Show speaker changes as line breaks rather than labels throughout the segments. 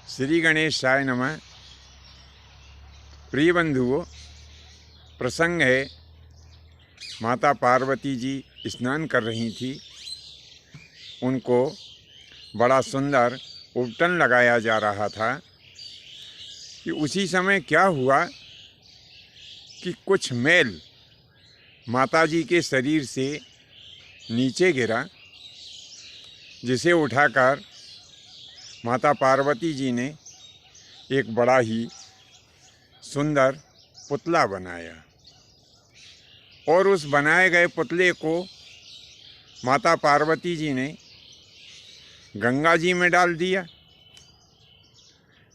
श्री गणेशाय नमः। प्रिय बंधुओं, प्रसंग है माता पार्वती जी स्नान कर रही थी। उनको बड़ा सुंदर उपटन लगाया जा रहा था कि उसी समय क्या हुआ कि कुछ मैल माता जी के शरीर से नीचे गिरा, जिसे उठाकर माता पार्वती जी ने एक बड़ा ही सुंदर पुतला बनाया और उस बनाए गए पुतले को माता पार्वती जी ने गंगा जी में डाल दिया।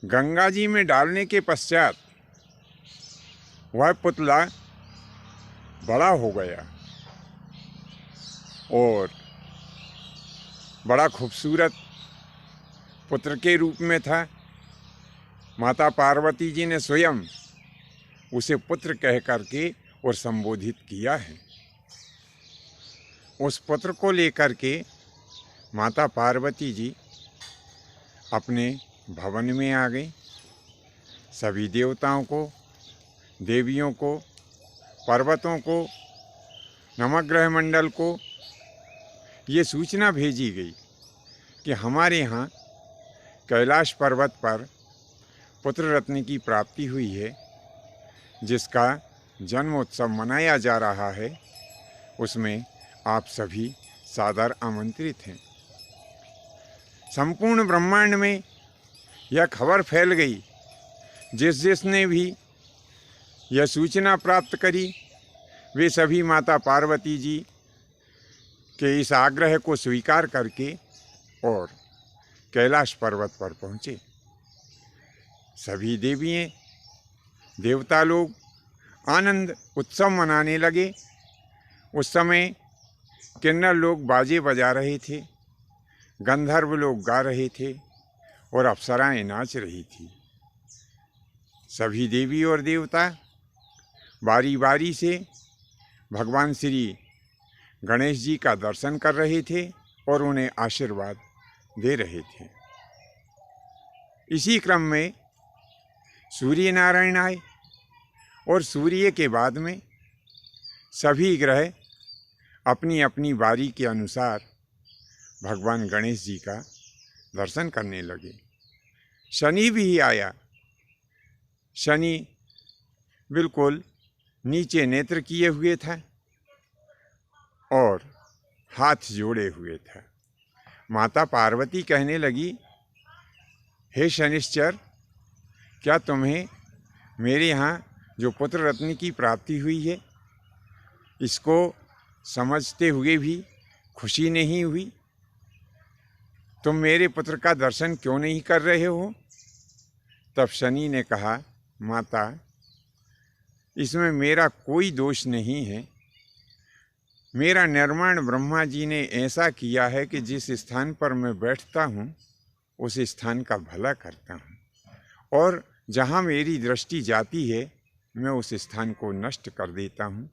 गंगा जी में डालने के पश्चात वह पुतला बड़ा हो गया और बड़ा खूबसूरत पुत्र के रूप में था। माता पार्वती जी ने स्वयं उसे पुत्र कह करके और संबोधित किया है। उस पुत्र को लेकर के माता पार्वती जी अपने भवन में आ गई। सभी देवताओं को, देवियों को, पर्वतों को, नवग्रह मंडल को ये सूचना भेजी गई कि हमारे यहाँ कैलाश पर्वत पर पुत्र रत्न की प्राप्ति हुई है, जिसका जन्मोत्सव मनाया जा रहा है। उसमें आप सभी सादर आमंत्रित हैं। संपूर्ण ब्रह्मांड में यह खबर फैल गई। जिसने भी यह सूचना प्राप्त करी, वे सभी माता पार्वती जी के इस आग्रह को स्वीकार करके और कैलाश पर्वत पर पहुँचे। सभी देवियाँ, देवता लोग आनंद उत्सव मनाने लगे। उस समय किन्नर लोग बाजे बजा रहे थे, गंधर्व लोग गा रहे थे और अप्सराएं नाच रही थी। सभी देवी और देवता बारी बारी से भगवान श्री गणेश जी का दर्शन कर रहे थे और उन्हें आशीर्वाद दे रहे थे। इसी क्रम में सूर्य नारायण आए और सूर्य के बाद में सभी ग्रह अपनी अपनी बारी के अनुसार भगवान गणेश जी का दर्शन करने लगे। शनि भी आया। शनि बिल्कुल नीचे नेत्र किए हुए था और हाथ जोड़े हुए था। माता पार्वती कहने लगी, हे शनिश्चर, क्या तुम्हें मेरे यहाँ जो पुत्र रत्न की प्राप्ति हुई है, इसको समझते हुए भी खुशी नहीं हुई? तुम मेरे पुत्र का दर्शन क्यों नहीं कर रहे हो? तब शनि ने कहा, माता, इसमें मेरा कोई दोष नहीं है। मेरा निर्माण ब्रह्मा जी ने ऐसा किया है कि जिस स्थान पर मैं बैठता हूँ उस स्थान का भला करता हूँ और जहाँ मेरी दृष्टि जाती है मैं उस स्थान को नष्ट कर देता हूँ।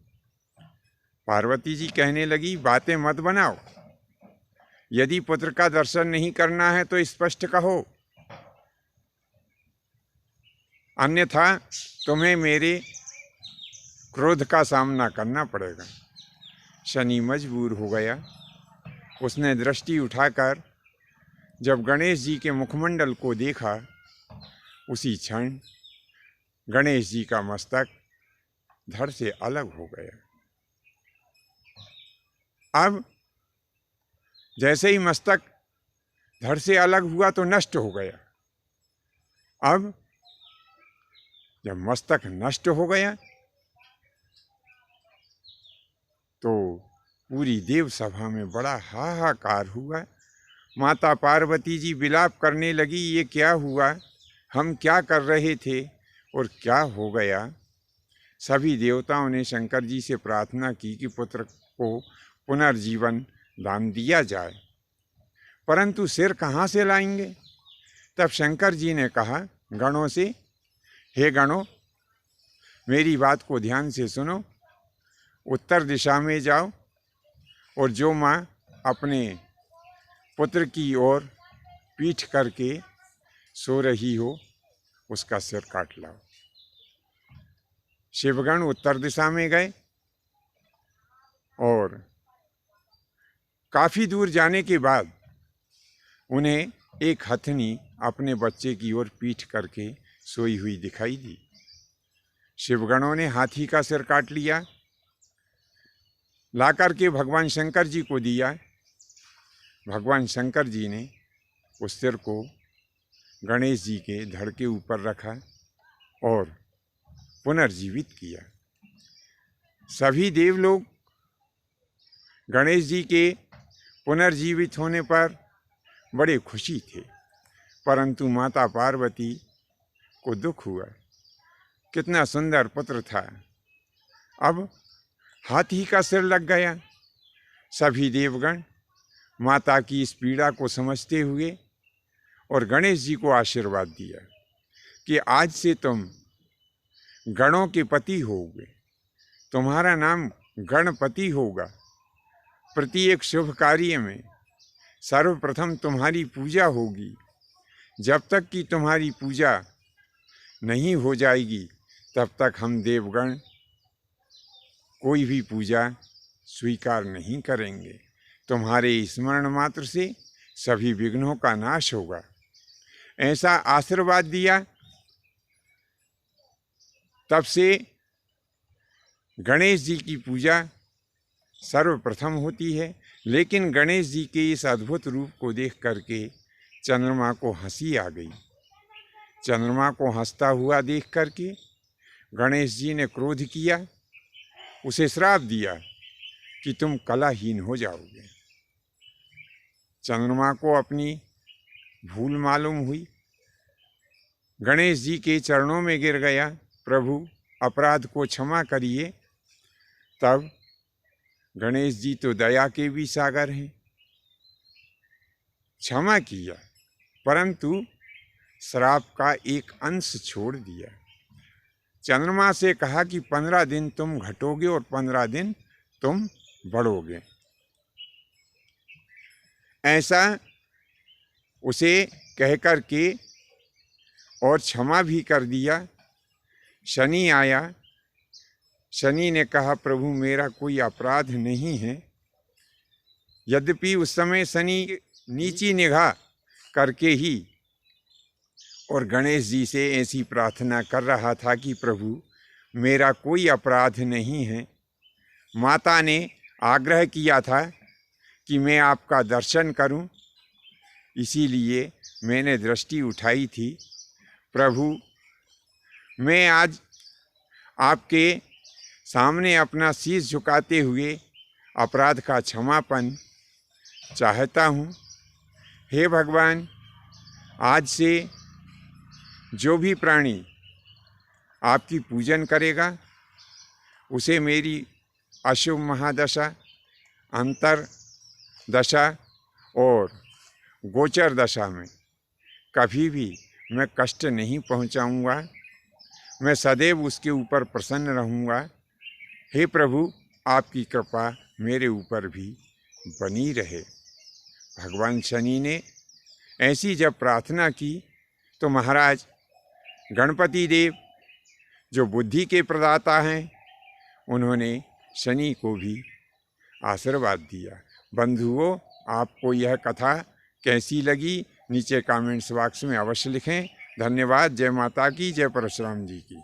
पार्वती जी कहने लगी, बातें मत बनाओ। यदि पुत्र का दर्शन नहीं करना है तो स्पष्ट कहो, अन्यथा तुम्हें मेरे क्रोध का सामना करना पड़ेगा। शनि मजबूर हो गया। उसने दृष्टि उठाकर जब गणेश जी के मुखमंडल को देखा, उसी क्षण गणेश जी का मस्तक धड़ से अलग हो गया। अब जैसे ही मस्तक धड़ से अलग हुआ तो नष्ट हो गया। अब जब मस्तक नष्ट हो गया तो पूरी देव सभा में बड़ा हाहाकार हुआ। माता पार्वती जी विलाप करने लगी, ये क्या हुआ? हम क्या कर रहे थे और क्या हो गया? सभी देवताओं ने शंकर जी से प्रार्थना की कि पुत्र को पुनर्जीवन दान दिया जाए, परंतु सिर कहाँ से लाएंगे? तब शंकर जी ने कहा गणों से, हे गणों, मेरी बात को ध्यान से सुनो। उत्तर दिशा में जाओ और जो माँ अपने पुत्र की ओर पीठ करके सो रही हो उसका सिर काट लाओ। शिवगण उत्तर दिशा में गए और काफी दूर जाने के बाद उन्हें एक हथनी अपने बच्चे की ओर पीठ करके सोई हुई दिखाई दी। शिवगणों ने हाथी का सिर काट लिया, लाकर के भगवान शंकर जी को दिया। भगवान शंकर जी ने उस सिर को गणेश जी के धड़ के ऊपर रखा और पुनर्जीवित किया। सभी देवलोग गणेश जी के पुनर्जीवित होने पर बड़े खुशी थे, परंतु माता पार्वती को दुख हुआ। कितना सुंदर पुत्र था, अब हाथी का सिर लग गया। सभी देवगण माता की इस पीड़ा को समझते हुए और गणेश जी को आशीर्वाद दिया कि आज से तुम गणों के पति होगे, तुम्हारा नाम गणपति होगा। प्रत्येक शुभ कार्य में सर्वप्रथम तुम्हारी पूजा होगी। जब तक कि तुम्हारी पूजा नहीं हो जाएगी तब तक हम देवगण कोई भी पूजा स्वीकार नहीं करेंगे। तुम्हारे स्मरण मात्र से सभी विघ्नों का नाश होगा। ऐसा आशीर्वाद दिया। तब से गणेश जी की पूजा सर्वप्रथम होती है। लेकिन गणेश जी के इस अद्भुत रूप को देख करके चंद्रमा को हंसी आ गई। चंद्रमा को हंसता हुआ देख करके गणेश जी ने क्रोध किया, उसे श्राप दिया कि तुम कलाहीन हो जाओगे। चंद्रमा को अपनी भूल मालूम हुई, गणेश जी के चरणों में गिर गया, प्रभु अपराध को क्षमा करिए। तब गणेश जी तो दया के भी सागर हैं, क्षमा किया, परंतु श्राप का एक अंश छोड़ दिया। चंद्रमा से कहा कि 15 दिन तुम घटोगे और 15 दिन तुम बढ़ोगे। ऐसा उसे कहकर के और क्षमा भी कर दिया। शनि आया, शनि ने कहा प्रभु मेरा कोई अपराध नहीं है। यद्यपि उस समय शनि नीची निगाह करके ही और गणेश जी से ऐसी प्रार्थना कर रहा था कि प्रभु मेरा कोई अपराध नहीं है। माता ने आग्रह किया था कि मैं आपका दर्शन करूं, इसीलिए मैंने दृष्टि उठाई थी। प्रभु मैं आज आपके सामने अपना शीश झुकाते हुए अपराध का क्षमापण चाहता हूँ। हे भगवान, आज से जो भी प्राणी आपकी पूजन करेगा उसे मेरी अशुभ महादशा, अंतर दशा और गोचर दशा में कभी भी मैं कष्ट नहीं पहुंचाऊंगा। मैं सदैव उसके ऊपर प्रसन्न रहूंगा। हे प्रभु, आपकी कृपा मेरे ऊपर भी बनी रहे। भगवान शनि ने ऐसी जब प्रार्थना की तो महाराज गणपति देव जो बुद्धि के प्रदाता हैं, उन्होंने शनि को भी आशीर्वाद दिया। बंधुओं, आपको यह कथा कैसी लगी नीचे कमेंट्स बॉक्स में अवश्य लिखें। धन्यवाद। जय माता की, जय परशुराम जी की।